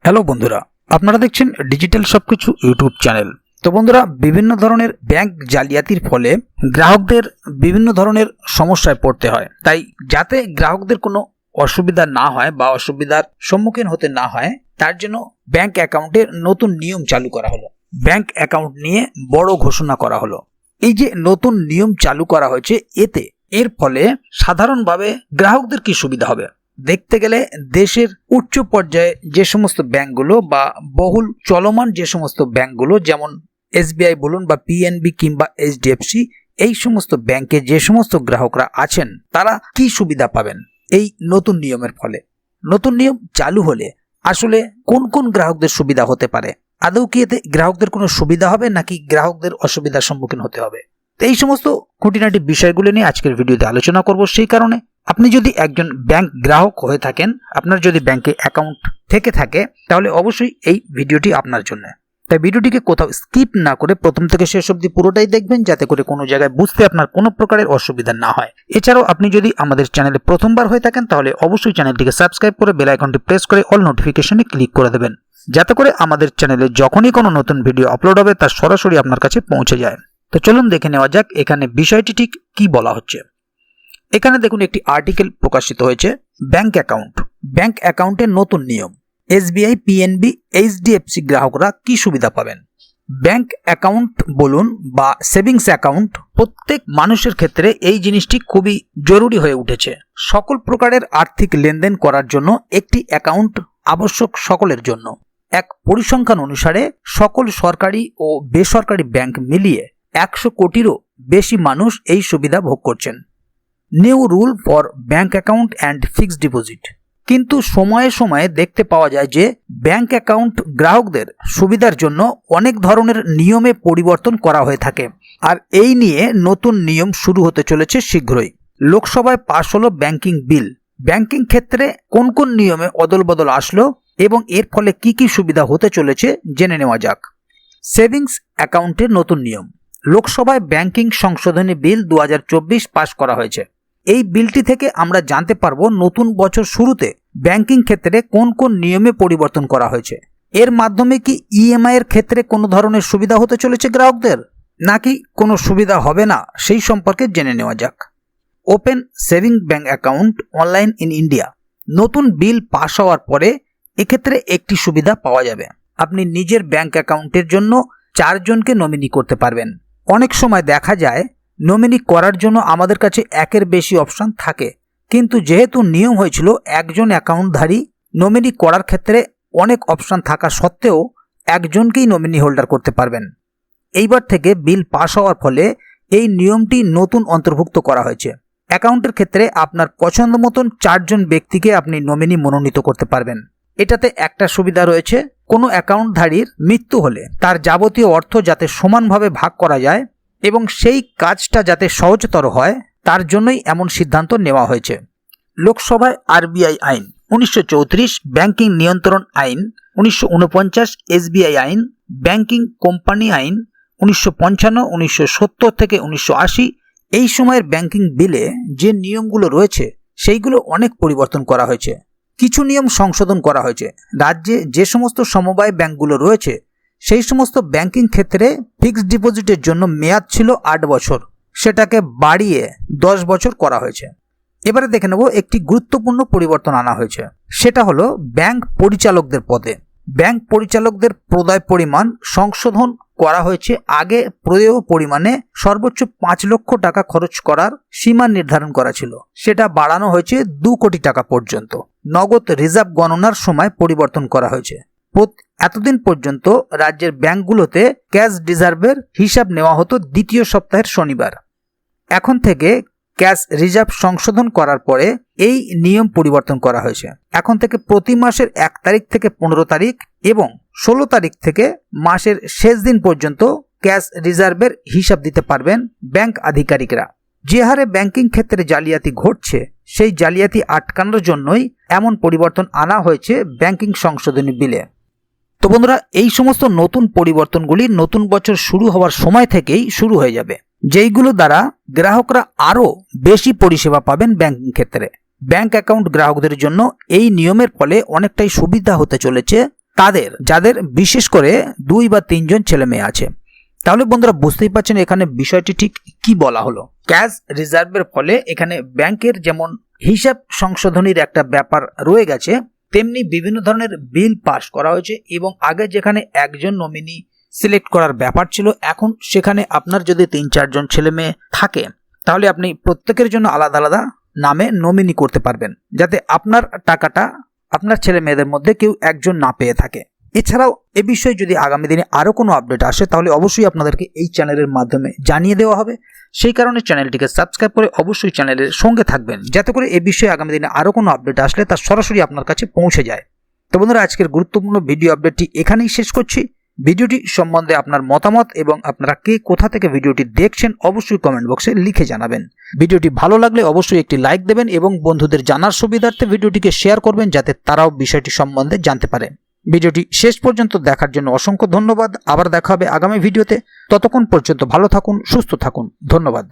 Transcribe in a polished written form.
Hello বন্ধুরা, আপনারা দেখছেন ডিজিটাল সবকিছু ইউটিউব চ্যানেল। তো বন্ধুরা, বিভিন্ন ধরনের ব্যাংক জালিয়াতির ফলে গ্রাহকদের বিভিন্ন ধরনের সমস্যায় পড়তে হয়। তাই যাতে গ্রাহকদের কোনো অসুবিধা না হয় বা অসুবিধার সম্মুখীন হতে না হয়, তার জন্য ব্যাংক অ্যাকাউন্টের নতুন নিয়ম চালু করা হলো। ব্যাংক অ্যাকাউন্ট নিয়ে বড় ঘোষণা করা হলো। এই যে নতুন নিয়ম চালু করা হয়েছে, এর ফলে সাধারণভাবে গ্রাহকদের কি সুবিধা হবে? দেখতে গেলে দেশের উচ্চ পর্যায়ে যে সমস্ত ব্যাংকগুলো বা বহুল চলমান যে সমস্ত ব্যাংকগুলো, যেমন এসবিআই বলুন বা পিএনবি কিংবা এইচডিএফসি, এই সমস্ত ব্যাংকে যে সমস্ত গ্রাহকরা আছেন তারা কি সুবিধা পাবেন এই নতুন নিয়মের ফলে? নতুন নিয়ম চালু হলে আসলে কোন কোন গ্রাহকদের সুবিধা হতে পারে? আদৌ কি এতে গ্রাহকদের কোনো সুবিধা হবে নাকি গ্রাহকদের অসুবিধার সম্মুখীন হতে হবে? এই সমস্ত খুঁটিনাটি বিষয়গুলো নিয়ে আজকের ভিডিওতে আলোচনা করব। সেই কারণে আপনি যদি একজন ব্যাংক গ্রাহক হয়ে থাকেন, আপনার যদি ব্যাংকে অ্যাকাউন্ট থেকে থাকে, তাহলে অবশ্যই এই ভিডিওটি আপনার জন্য। তাই ভিডিওটিকে কোথাও স্কিপ না করে প্রথম থেকে শেষ অবধি পুরোটাই দেখবেন, যাতে করে কোনো জায়গায় বুঝতে আপনার কোনো প্রকারের অসুবিধা না হয়। এছাড়াও আপনি যদি আমাদের চ্যানেলে প্রথমবার হয়ে থাকেন, তাহলে অবশ্যই চ্যানেলটিকে সাবস্ক্রাইব করে বেল আইকনটি প্রেস করে অল নোটিফিকেশনে ক্লিক করে দেবেন, যাতে করে আমাদের চ্যানেলে যখনই কোনো নতুন ভিডিও আপলোড হবে তা সরাসরি আপনার কাছে পৌঁছে যায়। তো চলুন দেখে নেওয়া যাক এখানে বিষয়টি ঠিক কি বলা হচ্ছে। এখানে দেখুন, একটি আর্টিকেল প্রকাশিত হয়েছে, ব্যাংক অ্যাকাউন্টের নতুন নিয়ম। এসবিআই, পিএনবি, এইচডিএফসি গ্রাহকরা কি সুবিধা পাবেন? ব্যাংক অ্যাকাউন্ট বলুন বা সেভিংস অ্যাকাউন্ট, প্রত্যেক মানুষের ক্ষেত্রে এই জিনিসটি খুবই জরুরি হয়ে উঠেছে। সকল প্রকারের আর্থিক লেনদেন করার জন্য একটি অ্যাকাউন্ট আবশ্যক সকলের জন্য। এক পরিসংখ্যান অনুসারে সকল সরকারি ও বেসরকারি ব্যাংক মিলিয়ে 100 কোটিরও বেশি মানুষ এই সুবিধা ভোগ করছেন। New rule for bank account and fixed deposit. কিন্তু সময়ে সময়ে দেখতে পাওয়া যায় যে ব্যাংক অ্যাকাউন্ট গ্রাহকদের সুবিধার জন্য অনেক ধরনের নিয়মে পরিবর্তন করা হয়ে থাকে। আর এই নিয়ে নতুন নিয়ম শুরু হতে চলেছে শীঘ্রই। লোকসভায় পাশ হলো ব্যাংকিং বিল। ব্যাংকিং ক্ষেত্রে কোন কোন নিয়মে অদলবদল আসলো এবং এর ফলে কি কি সুবিধা হতে চলেছে জেনে নেওয়া যাক। সেভিংস অ্যাকাউন্টের নতুন নিয়ম। লোকসভায় ব্যাংকিং সংশোধনী বিল 2024 পাশ করা হয়েছে। এই বিলটি থেকে আমরা জানতে পারবো নতুন বছর শুরুতে ব্যাংকিং ক্ষেত্রে কোন কোন নিয়মে পরিবর্তন করা হয়েছে। এর মাধ্যমে কি ইএমআই এর ক্ষেত্রে কোনো ধরনের সুবিধা হতে চলেছে গ্রাহকদের, নাকি কোনো সুবিধা হবে না, সেই সম্পর্কে জেনে নেওয়া যাক। Open saving bank account online in India. নতুন বিল পাশ হওয়ার পরে এক্ষেত্রে একটি সুবিধা পাওয়া যাবে। আপনি নিজের ব্যাংক অ্যাকাউন্টের জন্য 4 জনকে নমিনি করতে পারবেন। অনেক সময় দেখা যায় নমিনি করার জন্য আমাদের কাছে একের বেশি অপশন থাকে, কিন্তু যেহেতু নিয়ম হয়েছিল একজন অ্যাকাউন্টধারী নমিনি করার ক্ষেত্রে অনেক অপশন থাকা সত্ত্বেও একজনকেই নমিনি হোল্ডার করতে পারবেন। এইবার থেকে বিল পাস হওয়ার ফলে এই নিয়মটি নতুন অন্তর্ভুক্ত করা হয়েছে। অ্যাকাউন্টের ক্ষেত্রে আপনার পছন্দ মতন 4 জন ব্যক্তিকে আপনি নমিনি মনোনীত করতে পারবেন। এটাতে একটা সুবিধা রয়েছে, কোনো অ্যাকাউন্টধারীর মৃত্যু হলে তার যাবতীয় অর্থ যাতে সমানভাবে ভাগ করা যায় এবং সেই কাজটা যাতে সহজতর হয়, তার জন্যই এমন সিদ্ধান্ত নেওয়া হয়েছে। লোকসভায় আরবিআই আইন 1934, ব্যাংকিং নিয়ন্ত্রণ আইন 1949, এসবিআই আইন, ব্যাংকিং কোম্পানি আইন 1955, 1970 থেকে 1980। এই সময়ের ব্যাংকিং বিলে যে নিয়মগুলো রয়েছে সেইগুলো অনেক পরিবর্তন করা হয়েছে। কিছু নিয়ম সংশোধন করা হয়েছে। রাজ্যে যে সমস্ত সমবায় ব্যাংকগুলো রয়েছে সেই সমস্ত ব্যাংকিং ক্ষেত্রে ফিক্সড ডিপোজিটের জন্য মেয়াদ ছিল 8 বছর, সেটাকে বাড়িয়ে 10 বছর করা হয়েছে। এবারে দেখে নেব একটি গুরুত্বপূর্ণ পরিবর্তন আনা হয়েছে, সেটা হলো ব্যাংক পরিচালকদের পদে। ব্যাংক পরিচালকদের প্রদায় পরিমাণ সংশোধন করা হয়েছে। আগে প্রদেয় পরিমাণে সর্বোচ্চ 5 লক্ষ টাকা খরচ করার সীমা নির্ধারণ করা ছিল, সেটা বাড়ানো হয়েছে 2 কোটি টাকা পর্যন্ত। নগদ রিজার্ভ গণনার সময় পরিবর্তন করা হয়েছে। এতদিন পর্যন্ত রাজ্যের ব্যাংকগুলোতে ক্যাশ রিজার্ভের হিসাব নেওয়া হতো দ্বিতীয় সপ্তাহের শনিবার। এখন থেকে ক্যাশ রিজার্ভ সংশোধন করার পরে এই নিয়ম পরিবর্তন করা হয়েছে। এখন থেকে প্রতি মাসের 1 তারিখ থেকে 15 তারিখ এবং 16 তারিখ থেকে মাসের শেষ দিন পর্যন্ত ক্যাশ রিজার্ভের হিসাব দিতে পারবেন ব্যাংক আধিকারিকরা। যে হারে ব্যাংকিং ক্ষেত্রে জালিয়াতি ঘটছে, সেই জালিয়াতি আটকানোর জন্যই এমন পরিবর্তন আনা হয়েছে ব্যাংকিং সংশোধনী বিলে। তো বন্ধুরা, এই সমস্ত নতুন পরিবর্তনগুলি নতুন বছর শুরু হওয়ার সময় থেকেই শুরু হয়ে যাবে, যেইগুলো দ্বারা গ্রাহকরা আরও বেশি পরিষেবা পাবেন ব্যাংকিং ক্ষেত্রে। ব্যাংক অ্যাকাউন্ট গ্রাহকদের জন্য এই নিয়মের ফলে অনেকটাই সুবিধা হতে চলেছে। যাদের বিশেষ করে 2 বা 3 জন ছেলে মেয়ে আছে। তাহলে বন্ধুরা বুঝতেই পারছেন এখানে বিষয়টি ঠিক কি বলা হলো। ক্যাশ রিজার্ভের ফলে এখানে ব্যাংকের যেমন হিসাব সংশোধনীর একটা ব্যাপার রয়ে গেছে, তেমনি বিভিন্ন ধরনের বিল পাস করা হয়েছে এবং আগে যেখানে একজন নমিনি সিলেক্ট করার ব্যাপার ছিল, এখন সেখানে আপনার যদি 3-4 জন ছেলে মেয়ে থাকে তাহলে আপনি প্রত্যেকের জন্য আলাদা আলাদা নামে নমিনি করতে পারবেন, যাতে আপনার টাকাটা আপনার ছেলে মেয়েদের মধ্যে কেউ একজন না পেয়ে থাকে। এছাড়াও এ বিষয়ে যদি আগামী দিনে আরও কোনো আপডেট আসে তাহলে অবশ্যই আপনাদেরকে এই চ্যানেলের মাধ্যমে জানিয়ে দেওয়া হবে। সেই কারণে চ্যানেলটিকে সাবস্ক্রাইব করে অবশ্যই চ্যানেলের সঙ্গে থাকবেন, যাতে করে এ বিষয়ে আগামী দিনে আরও কোনো আপডেট আসলে তা সরাসরি আপনার কাছে পৌঁছে যায়। তো বন্ধুরা আজকের গুরুত্বপূর্ণ ভিডিও আপডেটটি এখানেই শেষ করছি। ভিডিওটি সম্বন্ধে আপনার মতামত এবং আপনারা কে কোথা থেকে ভিডিওটি দেখছেন অবশ্যই কমেন্ট বক্সে লিখে জানাবেন। ভিডিওটি ভালো লাগলে অবশ্যই একটি লাইক দেবেন এবং বন্ধুদের জানার সুবিধার্থে ভিডিওটিকে শেয়ার করবেন, যাতে তারাও বিষয়টি সম্বন্ধে জানতে পারে। ভিডিওটি শেষ পর্যন্ত দেখার জন্য অসংখ্য ধন্যবাদ। আবার দেখা হবে আগামী ভিডিওতে। ততক্ষণ পর্যন্ত ভালো থাকুন, সুস্থ থাকুন। ধন্যবাদ।